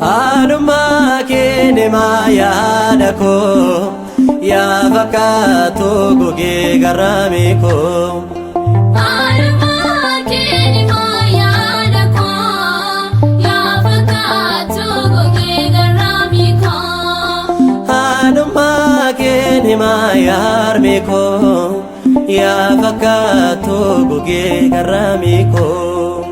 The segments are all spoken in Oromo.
Haadummaa kee yaada koo yaa fakkaatu gogee garraamii koo. Haadummaa kee yaada koo yaa fakkaatu gogee garraamii koo. Haadummaa kee yaarmii koo yaa fakkaatu gogee garraamii koo.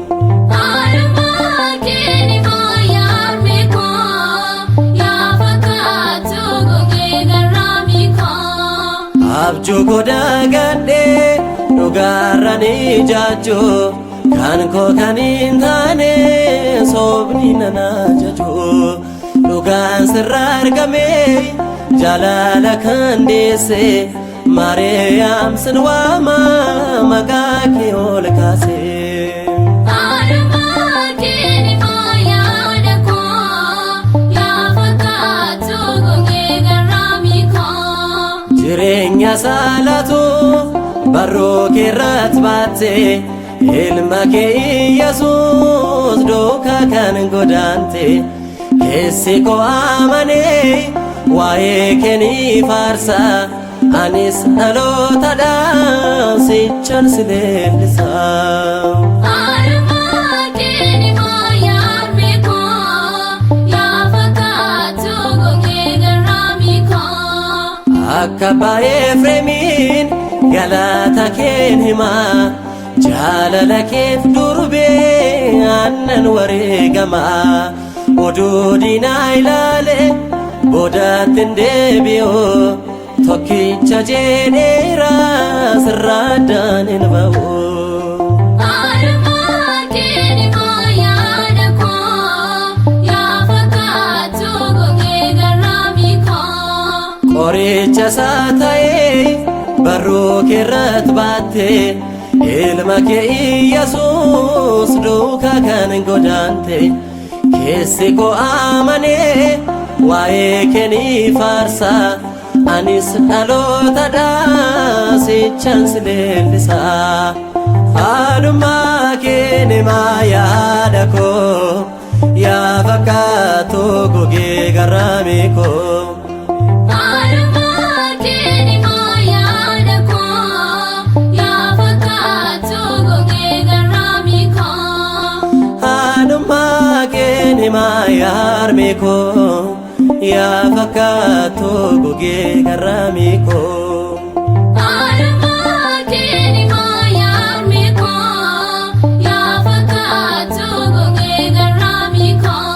Abjuu goda gadhee dhugaarranii jaajoo kan koo kan hin taane soobni nana jajoo dhugaan sirra argamee jaalala kan deesse Maariyaam sin waama maqaa kee ol kaasee. Jireenya saalatu barroo keerratti baatte ilma kee Yesuus duukaa kan godaante keessi koo amanee waa'ee kee ni faarsa anis dhalootadhaan sichaan si leellisa. Akka baay'ee Efreemiin galata keen himaa jaalala keef durbee aannan wareegamaa oduu diinaa ilaale boodaatti hin deebi'u tokkicha jedheera sirraa addaan hin ba'u. Qoricha isaa ta'ee barruu keerratti baatte ilma kee Yesuus duukaa kan godaante keessi koo amanee waa'ee kee ni faarsa anis dhalootadhaan sichaan si leellisa. Haadummaa kee yaada koo yaa fakkaatu gogee garraamii koo. Yaarmii koo yaa fakkaatu gogee garraamii koo. Haadummaa kee yaarmii koo yaa fakkaatu gogee garraamii koo.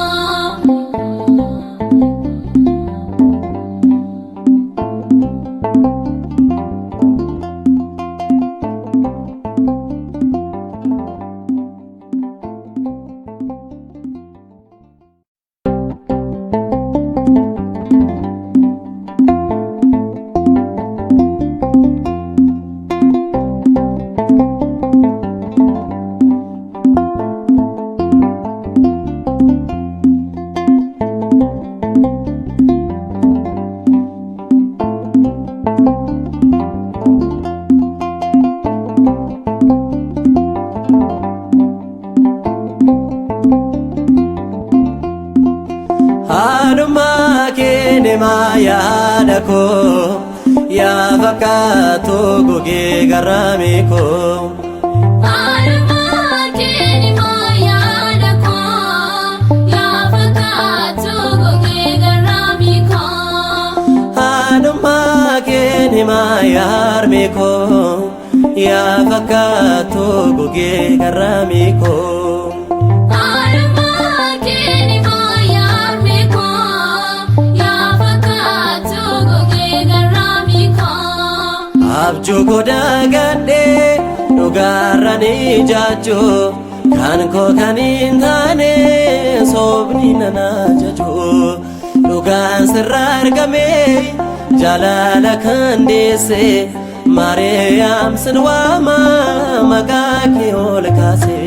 Haadummaa kee yaada koo yaa fakkaatu gogee garraamii koo. Haadummaa kee yaada koo yaa fakkaatu gogee garraamii koo. Haadummaa kee yaarmii koo yaa fakkaatu gogee garraamii koo. Abjuu goda gadhee dhugaarranii jaajoo kan koo kan hin taane soobni nana jajoo dhugaan sirra argamee jaalala kan deesse Maariyaam sin waama maqaa kee ol kaasee.